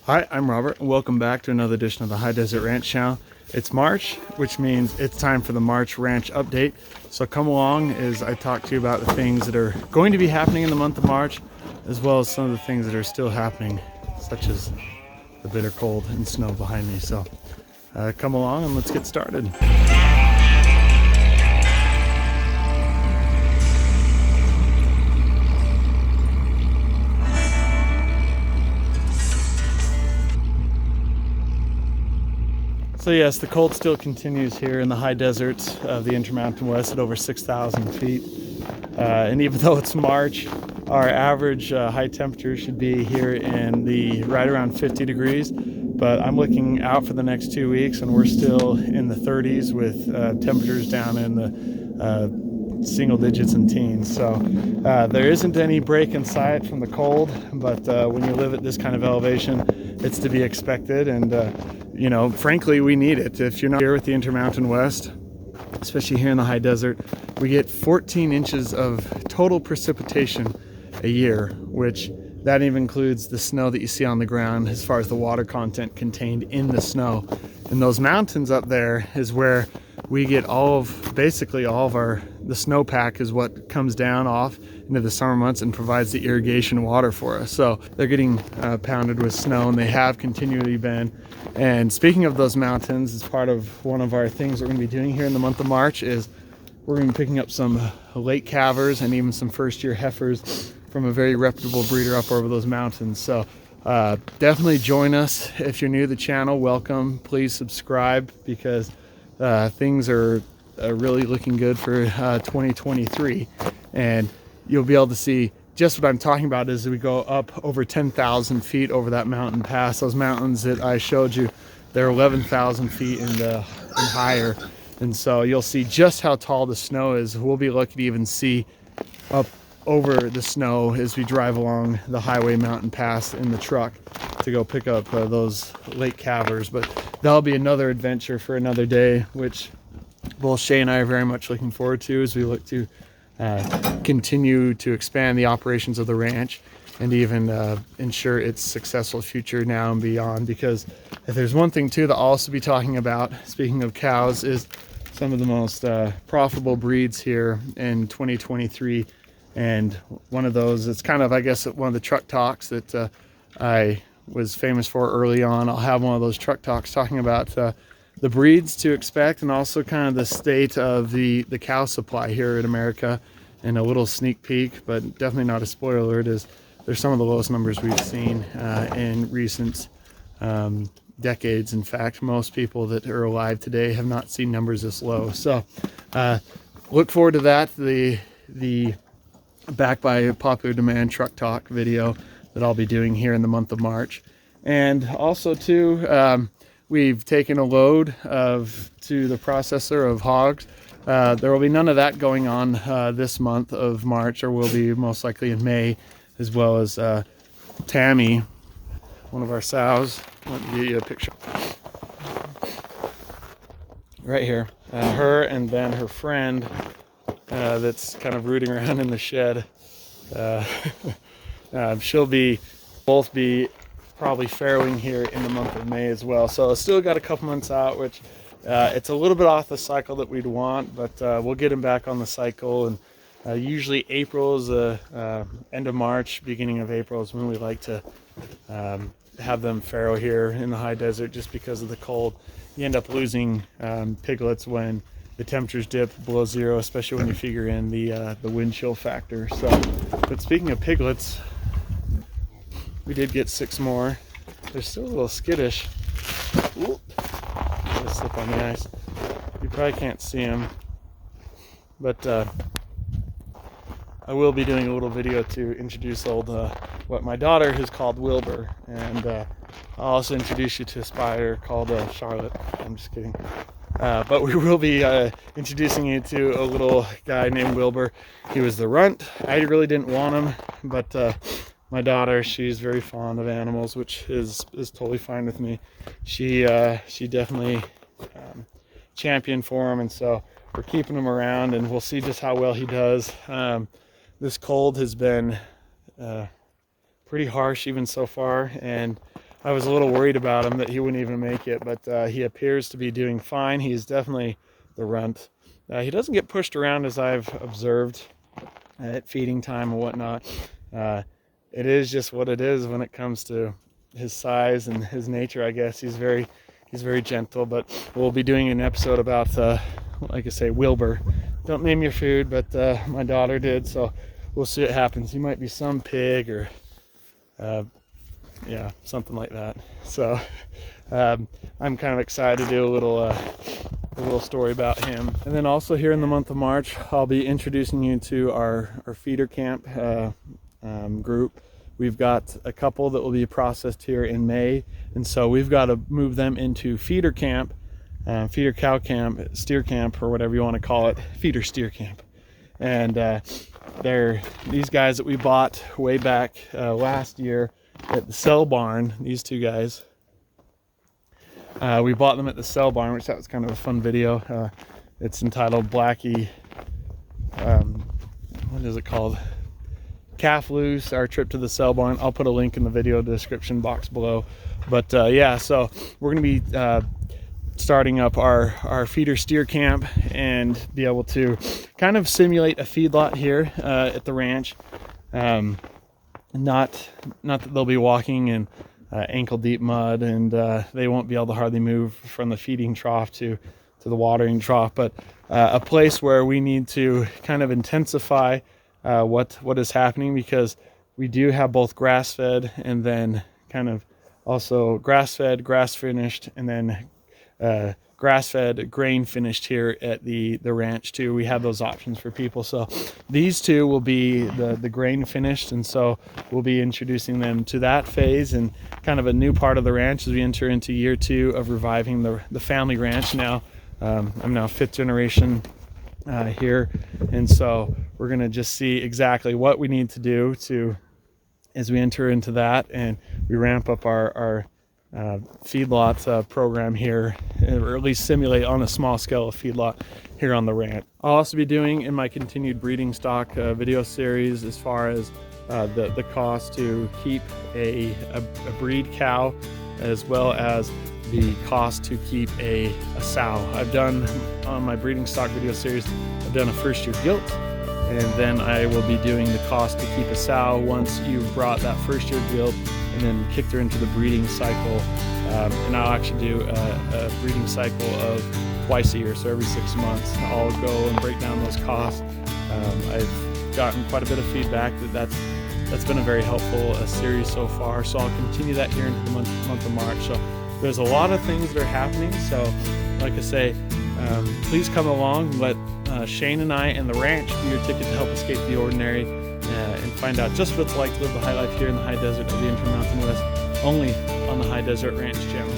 Hi, I'm Robert, and welcome back to another edition of the High Deseret Ranch channel. It's March, which means it's time for the March Ranch update. So come along as I talk to you about the things that are going to be happening in the month of March, as well as some of the things that are still happening, such as the bitter cold and snow behind me. So come along and let's get started. So yes, the cold still continues here in the high deserts of the Intermountain West at over 6,000 feet. And even though it's March, our average high temperature should be here in the right around 50 degrees. But I'm looking out for the next 2 weeks and we're still in the 30s with temperatures down in the single digits and teens. So there isn't any break in sight from the cold, but when you live at this kind of elevation, it's to be expected. And you know, frankly, we need it. If you're not here with the Intermountain West, especially here in the high desert, we get 14 inches of total precipitation a year, which that even includes the snow that you see on the ground as far as the water content contained in the snow. And those mountains up there is where we get basically all of the snowpack is what comes down off into the summer months and provides the irrigation water for us. So they're getting pounded with snow, and they have continually been. And speaking of those mountains, as part of one of our things we're going to be doing here in the month of March is we're going to be picking up some late calvers and even some first-year heifers from a very reputable breeder up over those mountains. So definitely join us. If you're new to the channel, welcome. Please subscribe, because things are really looking good for 2023, and you'll be able to see just what I'm talking about as we go up over 10,000 feet over that mountain pass. Those mountains that I showed you, they're 11,000 feet and higher, and so you'll see just how tall the snow is. We'll be lucky to even see up over the snow as we drive along the highway mountain pass in the truck to go pick up those late calvers. But that'll be another adventure for another day, which both Shay and I are very much looking forward to as we look to continue to expand the operations of the ranch and even ensure its successful future now and beyond. Because if there's one thing too that I'll also be talking about, speaking of cows, is some of the most profitable breeds here in 2023. And one of those, it's kind of, I guess, one of the truck talks that I was famous for early on. I'll have one of those truck talks talking about the breeds to expect, and also kind of the state of the cow supply here in America, and a little sneak peek, but definitely not a spoiler alert, is there's some of the lowest numbers we've seen in recent decades. In fact, most people that are alive today have not seen numbers this low. So look forward to that, the backed by popular demand truck talk video that I'll be doing here in the month of March. And also too, we've taken a load to the processor of hogs. There will be none of that going on this month of March, or will be most likely in May, as well as Tammy, one of our sows. Let me give you a picture. Right here. Her and then her friend that's kind of rooting around in the shed. She'll both be probably farrowing here in the month of May as well. So still got a couple months out, which it's a little bit off the cycle that we'd want, but we'll get them back on the cycle. And usually April is end of March, beginning of April is when we like to have them farrow here in the high desert, just because of the cold. You end up losing piglets when the temperatures dip below zero, especially when you figure in the wind chill factor. So, but speaking of piglets, we did get 6 more. They're still a little skittish. Ooh, just slip on the ice. You probably can't see them, but I will be doing a little video to introduce what my daughter has called Wilbur, and I'll also introduce you to a spider called Charlotte. I'm just kidding. But we will be introducing you to a little guy named Wilbur. He was the runt. I really didn't want him, but my daughter, she's very fond of animals, which is totally fine with me. She definitely championed for him, and so we're keeping him around, and we'll see just how well he does. This cold has been pretty harsh even so far, and I was a little worried about him that he wouldn't even make it, but he appears to be doing fine. He is definitely the runt. He doesn't get pushed around as I've observed at feeding time and whatnot. It is just what it is when it comes to his size and his nature, I guess. He's very gentle, but we'll be doing an episode about, like I say, Wilbur. Don't name your food, but my daughter did, so we'll see what happens. He might be some pig or, yeah, something like that. So I'm kind of excited to do a little story about him. And then also here in the month of March, I'll be introducing you to our feeder camp group. We've got a couple that will be processed here in May, and so we've got to move them into feeder camp, feeder cow camp, steer camp, or whatever you want to call it, feeder steer camp. And they're these guys that we bought way back last year at the sell barn. These two guys, we bought them at the sell barn, which that was kind of a fun video. It's entitled Blackie, what is it called? Calf Loose, our trip to the sell barn. I'll put a link in the video description box below. But yeah, so we're going to be starting up our feeder steer camp and be able to kind of simulate a feedlot here at the ranch. Not that they'll be walking in ankle deep mud, and they won't be able to hardly move from the feeding trough to the watering trough, but a place where we need to kind of intensify what is happening, because we do have both grass-fed and then kind of also grass-fed, grass-finished, and then grass-fed, grain-finished here at the ranch too. We have those options for people. So these two will be the grain-finished, and so we'll be introducing them to that phase and kind of a new part of the ranch as we enter into year 2 of reviving the family ranch. Now I'm now 5th generation here, and so we're going to just see exactly what we need to do to as we enter into that and we ramp up our feedlot program here, or at least simulate on a small scale of feedlot here on the ranch. I'll also be doing in my continued breeding stock video series as far as the cost to keep a breed cow, as well as the cost to keep a sow. I've done on my breeding stock video series, I've done a first year gilt, and then I will be doing the cost to keep a sow once you've brought that first year gilt and then kicked her into the breeding cycle. And I'll actually do a breeding cycle of twice a year, so every 6 months. I'll go and break down those costs. I've gotten quite a bit of feedback that's been a very helpful series so far, so I'll continue that here into the month of March. So there's a lot of things that are happening, so like I say, please come along. Let Shane and I and the ranch be your ticket to help escape the ordinary and find out just what it's like to live the high life here in the high desert of the Intermountain West, only on the High Deseret Ranch channel.